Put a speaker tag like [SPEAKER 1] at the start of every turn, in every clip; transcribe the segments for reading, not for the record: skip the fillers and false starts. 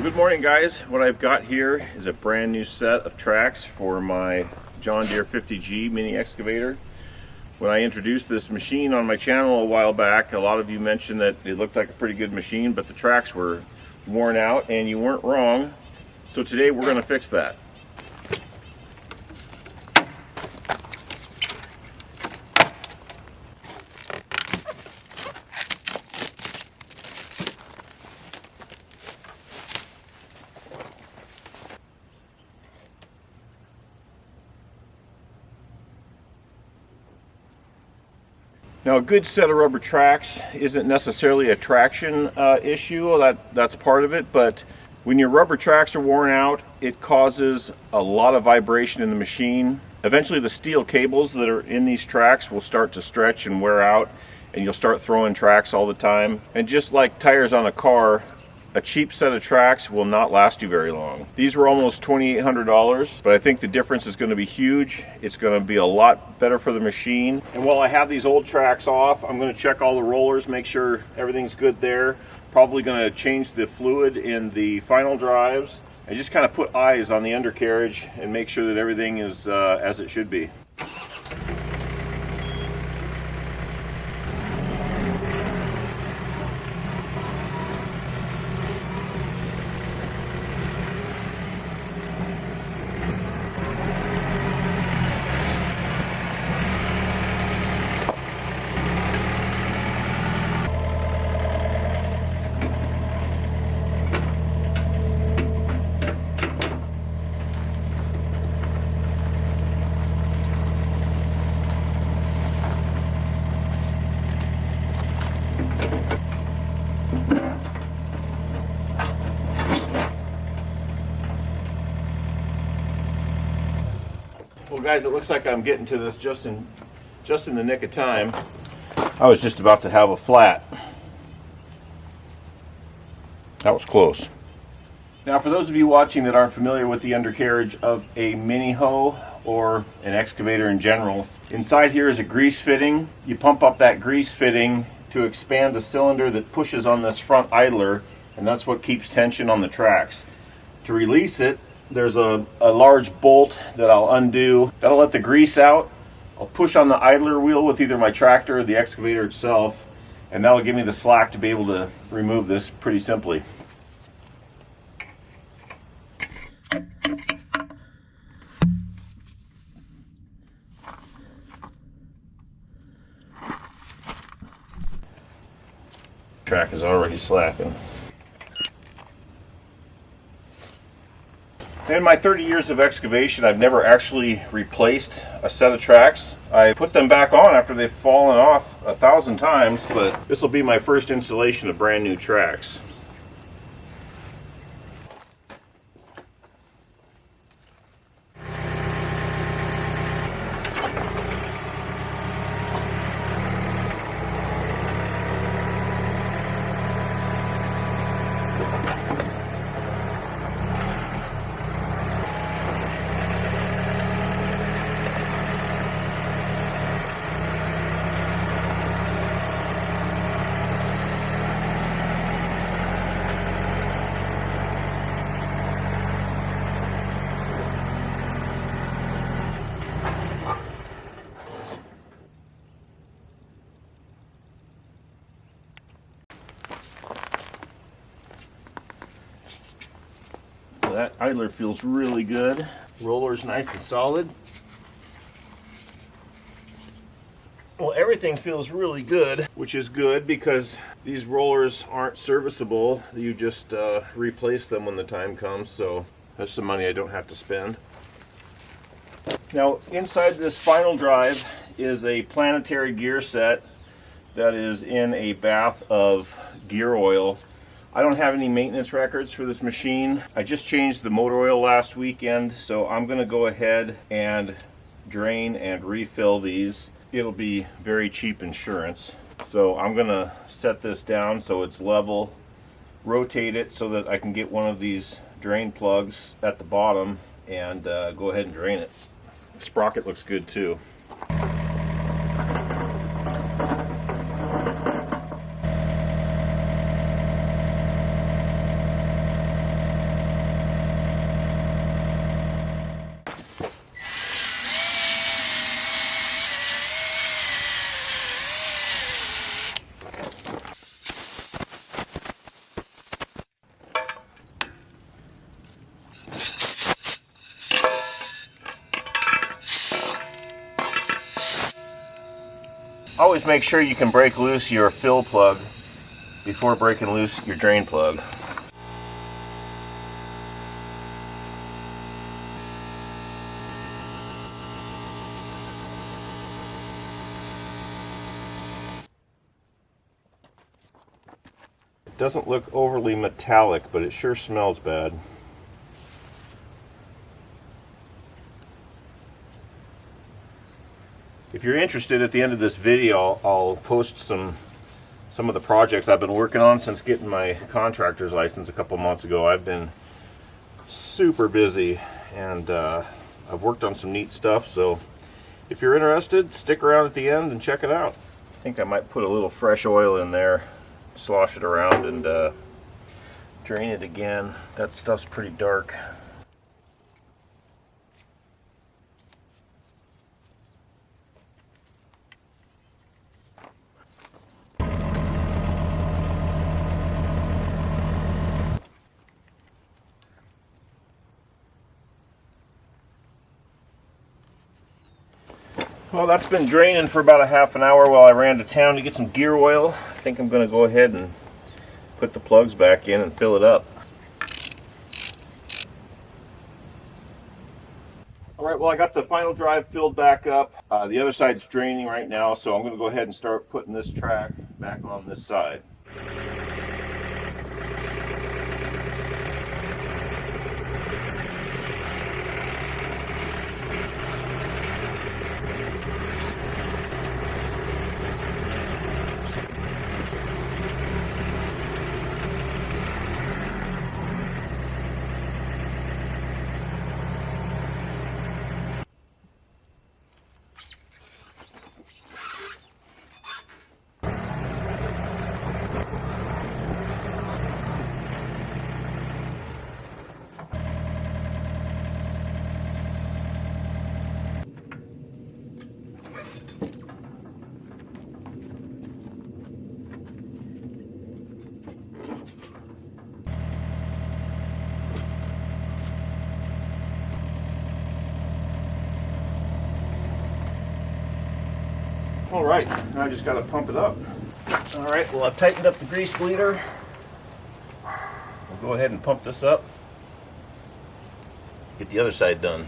[SPEAKER 1] Well, good morning, guys. What I've got here is a brand new set of tracks for my John Deere 50G mini excavator. When I introduced this machine on my channel a while back, a lot of you mentioned that it looked like a pretty good machine, but the tracks were worn out, and you weren't wrong. So today we're going to fix that. Now, a good set of rubber tracks isn't necessarily a traction issue. That's part of it, but when your rubber tracks are worn out, it causes a lot of vibration in the machine. Eventually the steel cables that are in these tracks will start to stretch and wear out, and you'll start throwing tracks all the time. And just like tires on a car, a cheap set of tracks will not last you very long. These were almost $2,800, but I think the difference is going to be huge. It's going to be a lot better for the machine. And while I have these old tracks off, I'm going to check all the rollers, make sure everything's good there. Probably going to change the fluid in the final drives, and just kind of put eyes on the undercarriage and make sure that everything is as it should be. Well, guys, it looks like I'm getting to this just in the nick of time. I was just about to have a flat. That was close. Now, for those of you watching that aren't familiar with the undercarriage of a mini hoe or an excavator in general, inside here is a grease fitting. You pump up that grease fitting to expand a cylinder that pushes on this front idler, and that's what keeps tension on the tracks. To release it, there's a large bolt that I'll undo. That'll let the grease out. I'll push on the idler wheel with either my tractor or the excavator itself, and that'll give me the slack to be able to remove this pretty simply. Track is already slacking. In my 30 years of excavation, I've never actually replaced a set of tracks. I put them back on after they've fallen off 1,000 times, but this will be my first installation of brand new tracks. That idler feels really good. Roller's nice and solid. Well, everything feels really good, which is good because these rollers aren't serviceable. You just replace them when the time comes, so that's some money I don't have to spend. Now, inside this final drive is a planetary gear set that is in a bath of gear oil. I don't have any maintenance records for this machine. I just changed the motor oil last weekend, so I'm going to go ahead and drain and refill these. It'll be very cheap insurance. So I'm going to set this down so it's level, rotate it so that I can get one of these drain plugs at the bottom and go ahead and drain it. The sprocket looks good too. Always make sure you can break loose your fill plug before breaking loose your drain plug. It doesn't look overly metallic, but it sure smells bad. If you're interested, at the end of this video, I'll post some of the projects I've been working on since getting my contractor's license a couple months ago. I've been super busy, and I've worked on some neat stuff, so if you're interested, stick around at the end and check it out. I think I might put a little fresh oil in there, slosh it around, and drain it again. That stuff's pretty dark. Well, that's been draining for about a half an hour while I ran to town to get some gear oil. I think I'm going to go ahead and put the plugs back in and fill it up. Alright, well, I got the final drive filled back up. The other side's draining right now, so I'm going to go ahead and start putting this track back on this side. All right, now I just got to pump it up. All right, well, I've tightened up the grease bleeder. We'll go ahead and pump this up. Get the other side done.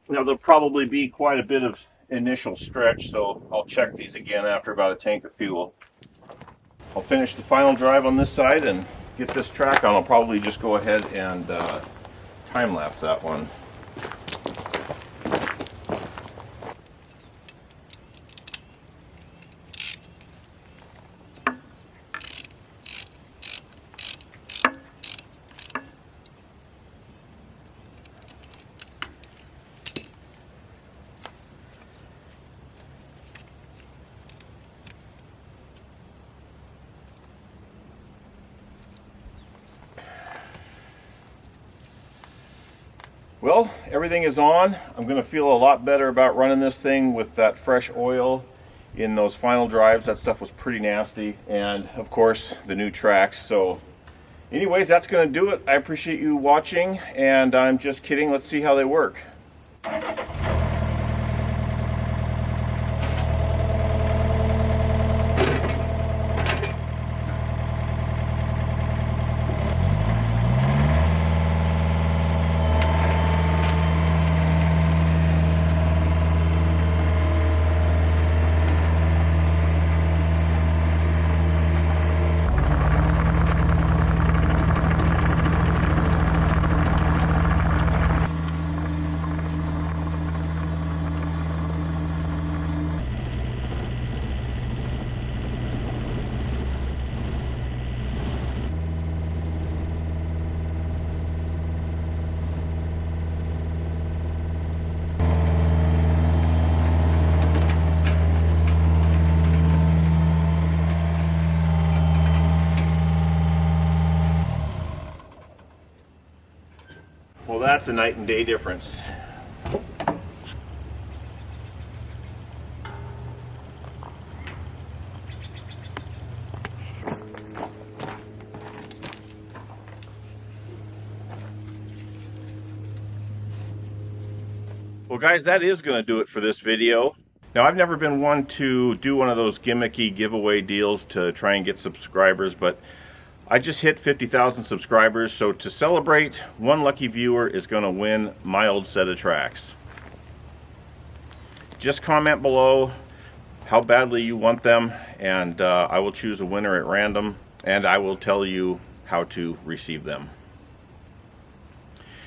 [SPEAKER 1] Now, there'll probably be quite a bit of initial stretch, so I'll check these again after about a tank of fuel. I'll finish the final drive on this side and get this track on. I'll probably just go ahead and time-lapse that one. Well, everything is on. I'm going to feel a lot better about running this thing with that fresh oil in those final drives. That stuff was pretty nasty. And of course, the new tracks. So anyways, that's going to do it. I appreciate you watching, and I'm just kidding. Let's see how they work. Well, that's a night and day difference. Well guys, that is going to do it for this video. Now, I've never been one to do one of those gimmicky giveaway deals to try and get subscribers, but I just hit 50,000 subscribers, so to celebrate, one lucky viewer is going to win my old set of tracks. Just comment below how badly you want them, and I will choose a winner at random, and I will tell you how to receive them.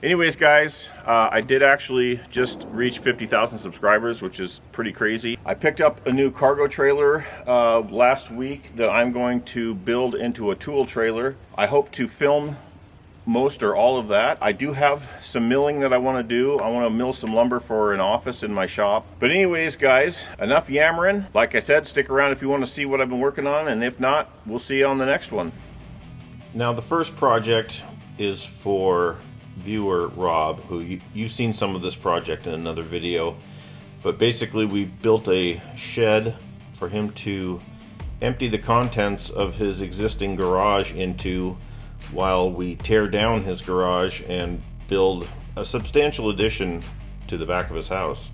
[SPEAKER 1] Anyways guys, I did actually just reach 50,000 subscribers, which is pretty crazy. I picked up a new cargo trailer last week that I'm going to build into a tool trailer. I hope to film most or all of that. I do have some milling that I want to do. I want to mill some lumber for an office in my shop. But anyways guys, enough yammering. Like I said, stick around if you want to see what I've been working on, and if not, we'll see you on the next one. Now the first project is for viewer Rob, who you've seen some of this project in another video, but basically we built a shed for him to empty the contents of his existing garage into while we tear down his garage and build a substantial addition to the back of his house.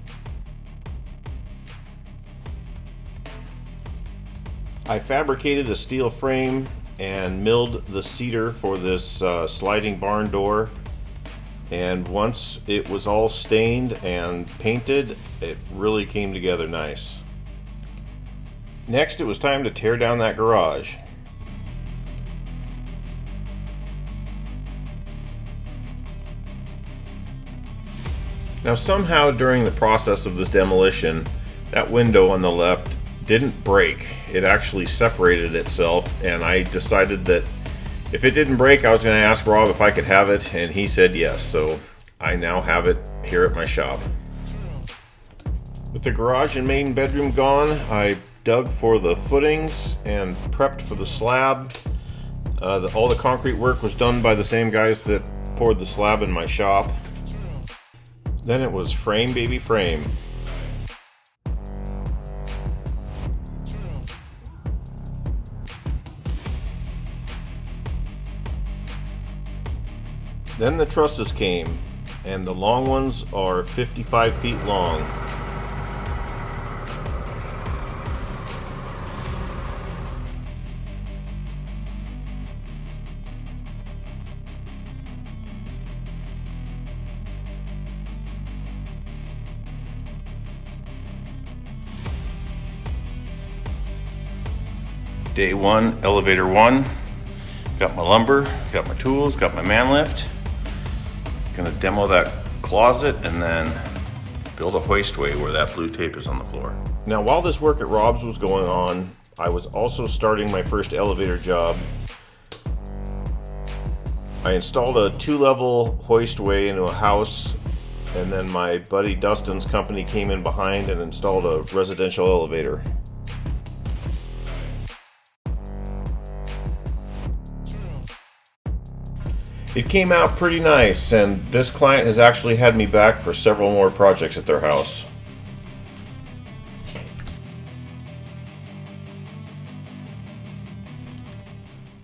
[SPEAKER 1] I fabricated a steel frame and milled the cedar for this sliding barn door. And once it was all stained and painted, it really came together nice. Next, it was time to tear down that garage. Now somehow during the process of this demolition, that window on the left didn't break. It actually separated itself, and I decided that if it didn't break, I was going to ask Rob if I could have it, and he said yes, so I now have it here at my shop. With the garage and main bedroom gone, I dug for the footings and prepped for the slab. All the concrete work was done by the same guys that poured the slab in my shop. Then it was frame, baby, frame. Then the trusses came, and the long ones are 55 feet long. Day one, elevator one. Got my lumber, got my tools, got my man lift. Gonna demo that closet and then build a hoistway where that blue tape is on the floor. Now while this work at Rob's was going on, I was also starting my first elevator job. I installed a 2-level hoistway into a house, and then my buddy Dustin's company came in behind and installed a residential elevator. It came out pretty nice, and this client has actually had me back for several more projects at their house.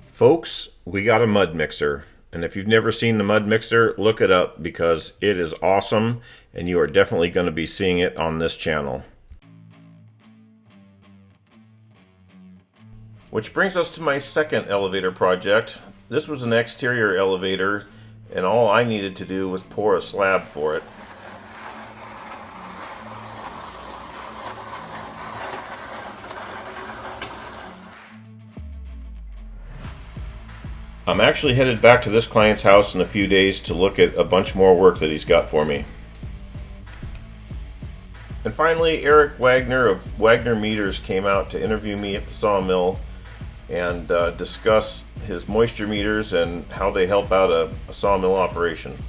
[SPEAKER 1] Folks, we got a mud mixer, and if you've never seen the mud mixer, look it up because it is awesome, and you are definitely going to be seeing it on this channel. Which brings us to my second elevator project. This was an exterior elevator, and all I needed to do was pour a slab for it. I'm actually headed back to this client's house in a few days to look at a bunch more work that he's got for me. And finally, Eric Wagner of Wagner Meters came out to interview me at the sawmill and discuss his moisture meters and how they help out a sawmill operation.